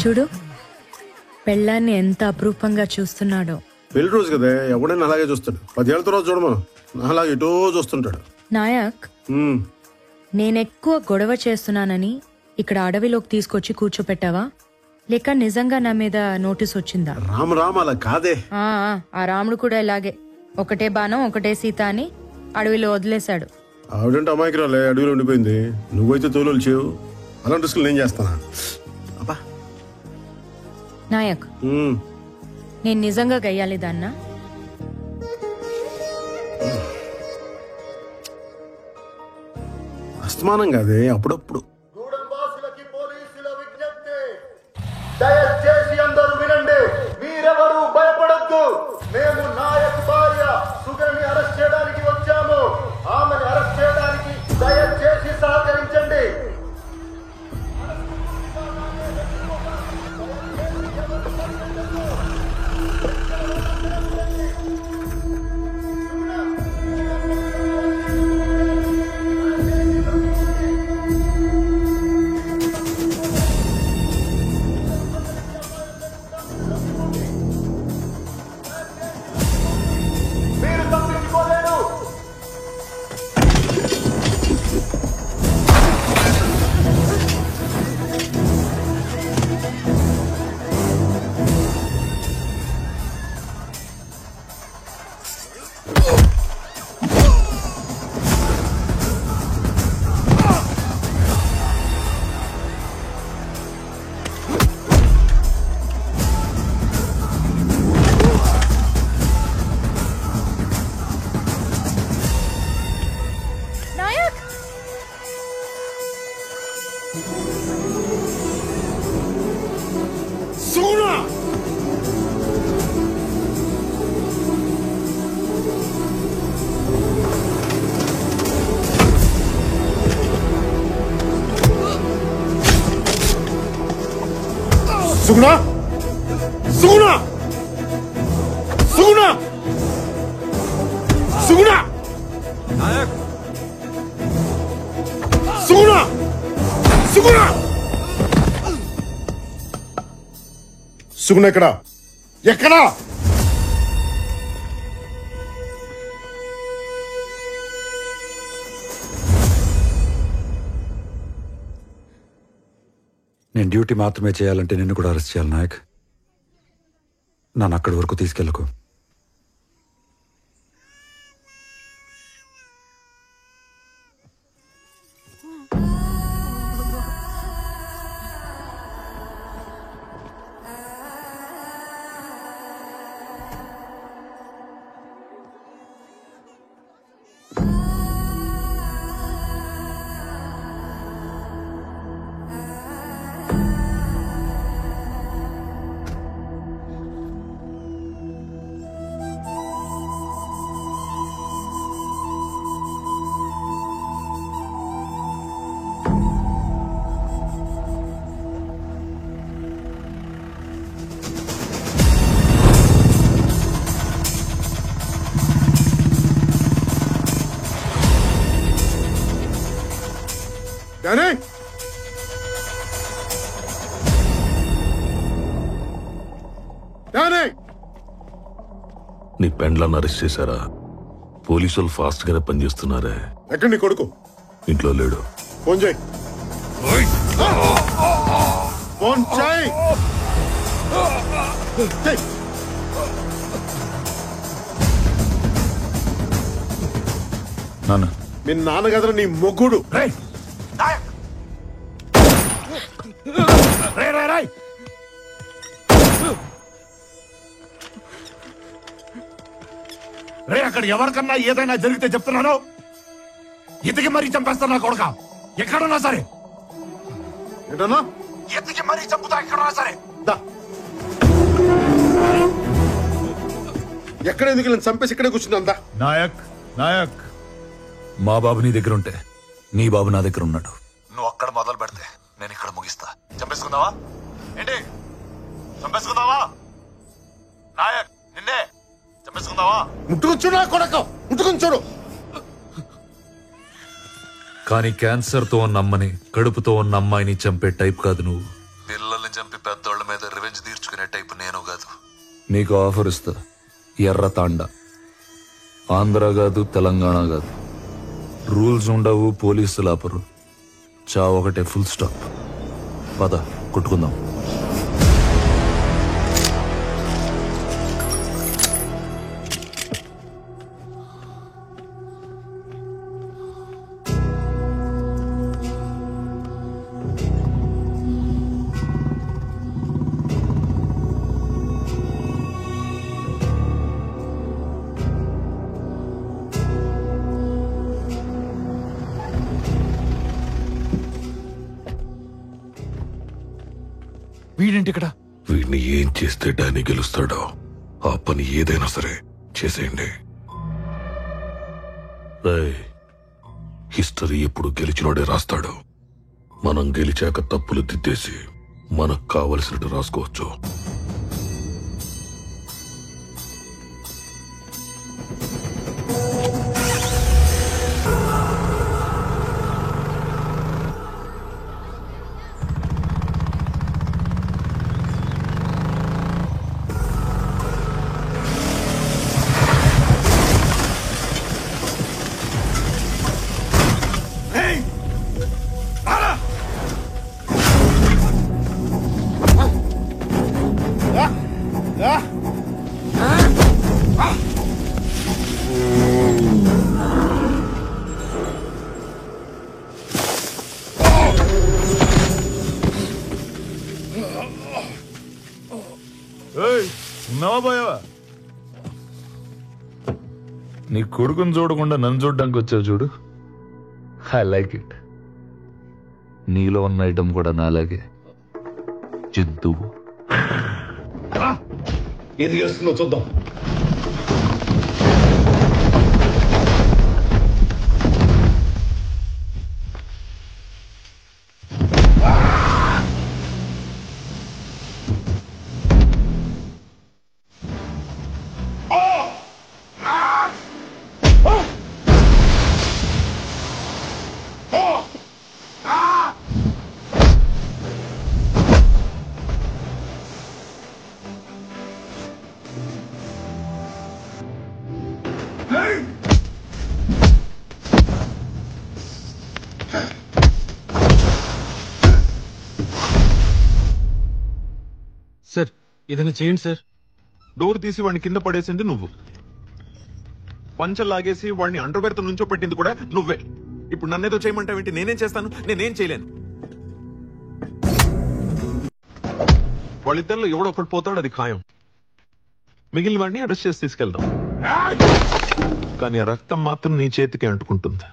చూడు పెళ్ళాన్ని ఎంత అపురూపంగా చూస్తున్నాడో. పెళ్లి రోజు కదా, ఎవడైనా అలాగే చూస్తాడు. 10 ఏళ్ళ తర్వాత చూడమను, అలాగే ఇటో చూస్తుంటాడు. నాయక్, నేనెక్కువ గొడవ చేస్తున్నానని ఇక్కడ అడవిలోకి తీసుకొచ్చి కూర్చోపెట్టావా, లేక నిజంగా నా మీద నోటీస్ వచ్చిందా? రామ అలా కాదే. ఆ రాముడు కూడా ఇలాగే, ఒకటే బాణం ఒకటే సీత అని అడవిలో వదిలేశాడు. ఆవిడంటే అమాయకురాలే, అడవిలో ఉండిపోయింది. నువ్వైతే తోలు చేయవు. అలాంటి రిస్కులు నేను చేస్తానా? అబ్బా నాయక్, నేను నిజంగా గయ్యాలి దాన్నా? అస్తమానం కాదే, అప్పుడప్పుడు. దయచేసి అందరూ వినండి, మీరెవరూ భయపడద్దు. మేము నాయక్ భార్య సుగని అరెస్ట్ చేయడానికి వచ్చాము. ఆమెను అరెస్ట్ చేయడానికి దయచేసి సహకరించండి. సుగుణా, సుగుణా, సుగుణా, సుగుణా, సుగుణా, సుగుణా, సుగుణ ఎక్కడా? ఎక్కడా? నేను డ్యూటీ మాత్రమే చేయాలంటే నిన్ను కూడా అరెస్ట్ చేయాలి నాయక్. నన్ను అక్కడి వరకు తీసుకెళ్ళకు. నీ పెండ్లాన్ని అరెస్ట్ చేశారా? పోలీసులు ఫాస్ట్ గానే పనిచేస్తున్నారే. ఎక్కడ నీ కొడుకు? ఇంట్లో లేడు. ఫోన్ చేయి. ఫోన్ చేయి. నాన్న, మీ నాన్న కదరా నీ మొగ్గుడు. రే, అక్కడ ఎవరికన్నా ఏదైనా జరిగితే చెప్తున్నాను, ఇతికి మరీ చంపేస్తాను నా కొడుక. ఎక్కడున్నా సరే ఏంటన్నా? ఎతికి మరీ చంపుతా, ఎక్కడున్నా సరే. ఎక్కడ ఎందుకు నేను చంపేసి ఇక్కడే కూర్చుందా? నాయక్, నాయక్, మా బాబు నీ దగ్గర ఉంటే నీ బాబు నా దగ్గర ఉన్నాడు. నువ్వు అక్కడ మొదలు పెడితే నేను ఇక్కడ ముగిస్తా. చంపేసుకుందావా ఏంటి? చంపేసుకుందావా? నాయక్, నిన్నే చంపేసుకుందావా? ముట్టుకొని చూడు నా కొడక, ముట్టుకొని చూడు. కానీ క్యాన్సర్ తో ఉన్న అమ్మని, కడుపుతో ఉన్న అమ్మాయిని చంపే టైప్ కాదు నువ్వు. పిల్లల్ని చంపి పెద్దోళ్ళ వినే టైపు నేను కాదు. నీకు ఆఫర్ ఇస్తా. ఎర్ర తాండా. ఆంధ్ర కాదు, తెలంగాణ కాదు. రూల్స్ ఉండవు, పోలీసులు ఆపరు. చావు ఒకటే, ఫుల్ స్టాప్. పద కొట్టుకుందాం. వీడేంటి ఇక్కడ? వీడిని ఏం చేస్తే డానీ గెలుస్తాడో ఆ పని ఏదైనా సరే చేసేయండి. హిస్టరీ ఎప్పుడు గెలిచినోడే రాస్తాడు. మనం గెలిచాక తప్పులు దిద్దేసి మనకు కావలసినట్టు రాసుకోవచ్చు. నీ కొడుకుని చూడకుండా నన్ను చూడడానికి వచ్చావు చూడు. I like it. నీలో ఉన్న ఐటమ్ కూడా నాలాగే జంతువు. ఏది చేస్తుందో చూద్దాం. సార్ ఏదైనా చేయండి సార్. డోర్ తీసి వాడిని కింద పడేసింది నువ్వు. పంచలు లాగేసి వాడిని అండర్వేర్తో నుంచో పెట్టింది కూడా నువ్వే. ఇప్పుడు నన్నేదో చేయమంటావేంటి? నేనేం చేస్తాను? నేనేం చేయలేను. వాళ్ళిద్దరిలో ఎవడో ఒకటి పోతాడు, అది ఖాయం. మిగిలిన వాడిని అరెస్ట్ చేసి తీసుకెళ్దాం. కానీ ఆ రక్తం మాత్రం నీ చేతికి అంటుకుంటుంది.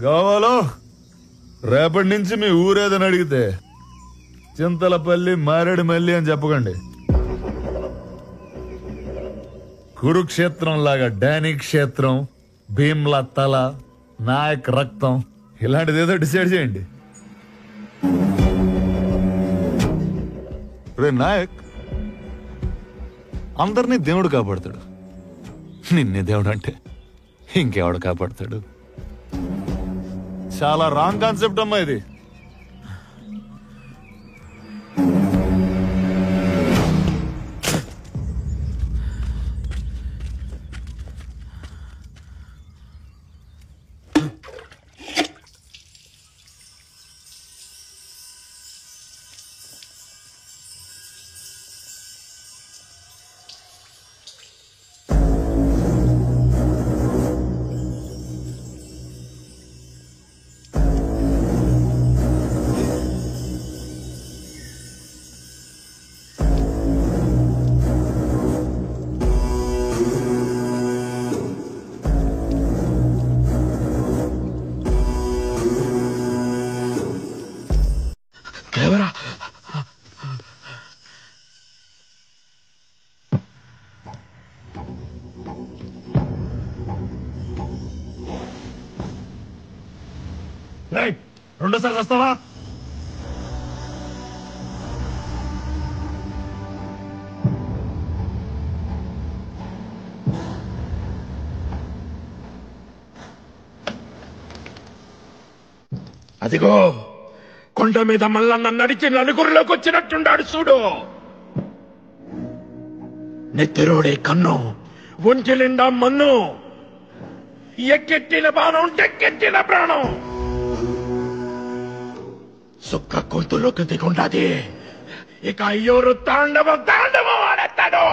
గోవాలో రేపటి నుంచి మీ ఊరేదని అడిగితే చింతలపల్లి మారేడుమల్లి అని చెప్పకండి. కురుక్షేత్రం లాగా డానీ క్షేత్రం, భీమ్లా తల, నాయక్ రక్తం ఇలాంటిది ఏదో డిసైడ్ చేయండి. రే నాయక్, అందరినీ దేవుడు కాపాడతాడు, నిన్నే దేవుడు అంటే ఇంకెవడు కాపాడతాడు? చాలా రాంగ్ కాన్సెప్ట్ అమ్మా ఇది. రెండోసారి వస్తావా? అదిగో కొండ మీద మల్లన్న నడిచి నలుగురిలోకి వచ్చినట్టుండాడు చూడు. నెత్తిరోడే కన్ను, ఒంటి నిండా మన్ను, ఎక్కెట్టిన బాణం టెక్కెట్టిన ప్రాణం. సుక్క గొంతులోకి దిగుండాది. ఇక అయ్యూరు తాండవం తాండవం ఆడతాడు.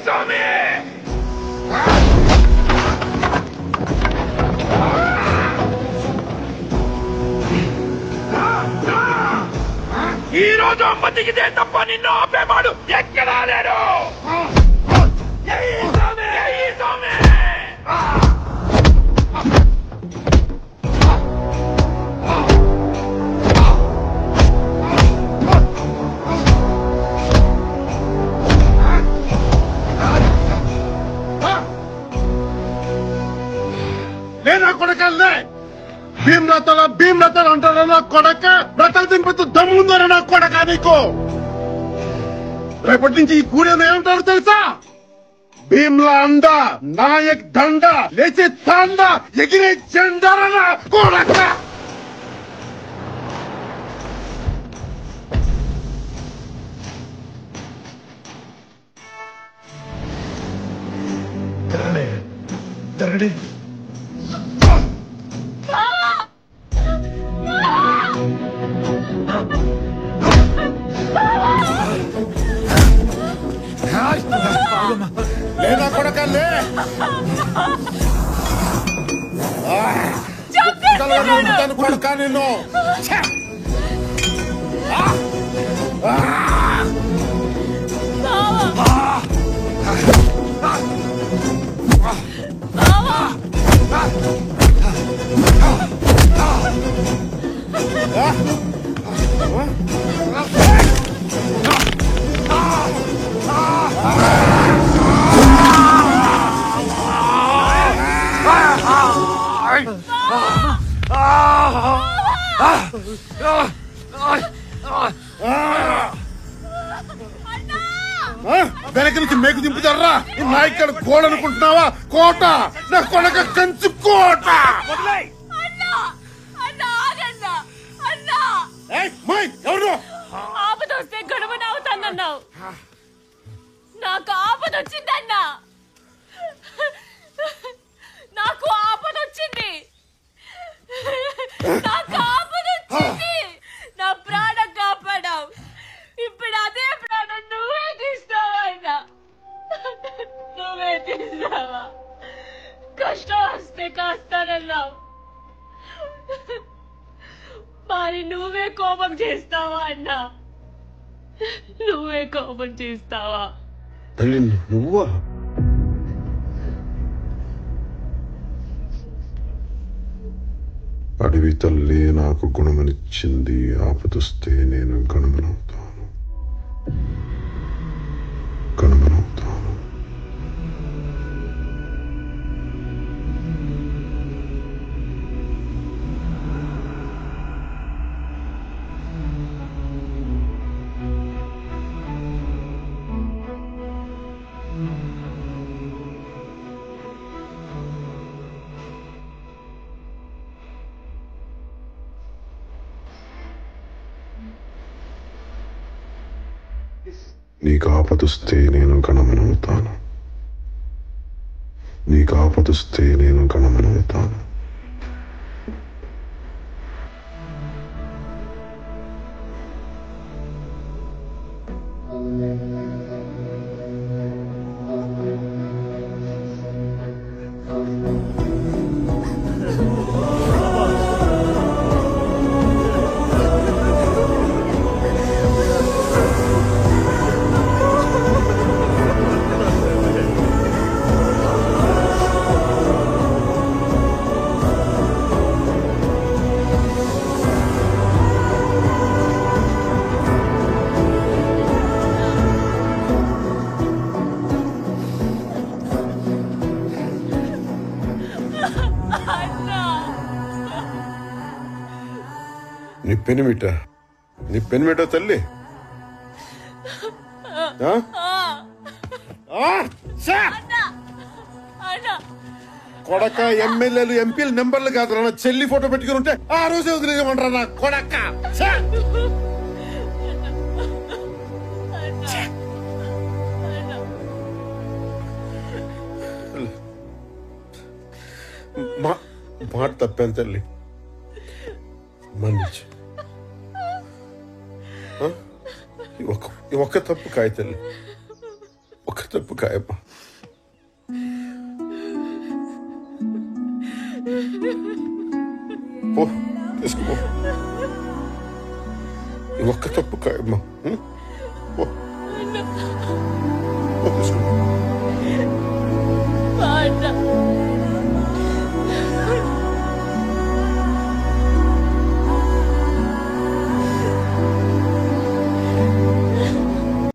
స్వామి ఈ రోజు అమ్మ దిగితే తప్ప నిన్ను ఆపేవాడు ఎక్కడా లేడు. నేనా కొడకల్లే భీమ్రతలు అంటారా నా కొడక? బ్రతలు దింపుతూ దమ్ముందరా నా కొడక నీకు? రేపటి నుంచి ఈ కూడేదో ఏమంటారు తెలుసా? భీమ్లా అండ, నాయక్ దండ, లేచే తాండ, ఎగిరే జెండారా నా కొడక? లేదా కొడకల్లే కొడక నిన్ను వెనక నుంచి మేకు దింపుతారా? నా ఇక్కడ కోడ అనుకుంటున్నావా? కోట నా కొడక కంచు కోట. ఎవరు ఆపదొస్తే గడవనవుతానన్నావు, నాకు ఆపదొచ్చిందన్నా. నాకు ఆపదొచ్చింది, నాకు ఆపదొచ్చింది. నా ప్రాణం కాపాడావు, ఇప్పుడు అదే ప్రాణం నువ్వే తీస్తావన్నా. నువ్వే తీస్తావా? కష్టం వస్తే కాస్తానన్నావు, మరి నువ్వే కోపం చేస్తావా అన్న? నువ్వే కోపం చేస్తావా? తల్లి నువ్వా? అడవి తల్లి నాకు గుణమనిచ్చింది, ఆపదొస్తే నేను గణమనవుతాను, గణమనవుతాను. నీకు ఆపదొస్తే నేను గణమనవుతాను, నీకు ఆపదొస్తే నేను గణమనవుతాను. నీ పెనిమిట తల్లి. కొడక ఎమ్మెల్యేలు ఎంపీలు నెంబర్లు కాదు, నా చెల్లి ఫోటో పెట్టుకుని ఉంటే ఆ రోజే వదిలేయమంటారా నా కొడక? మాట తప్పాను తల్లి, మన్నించు. ఒక్క తప్పు కాయ తల్లి, ఒక్క తప్పు కాయమ్మా. పో తీసుకో, ఒక్క తప్పు కాయమ్మా. తీసుకో.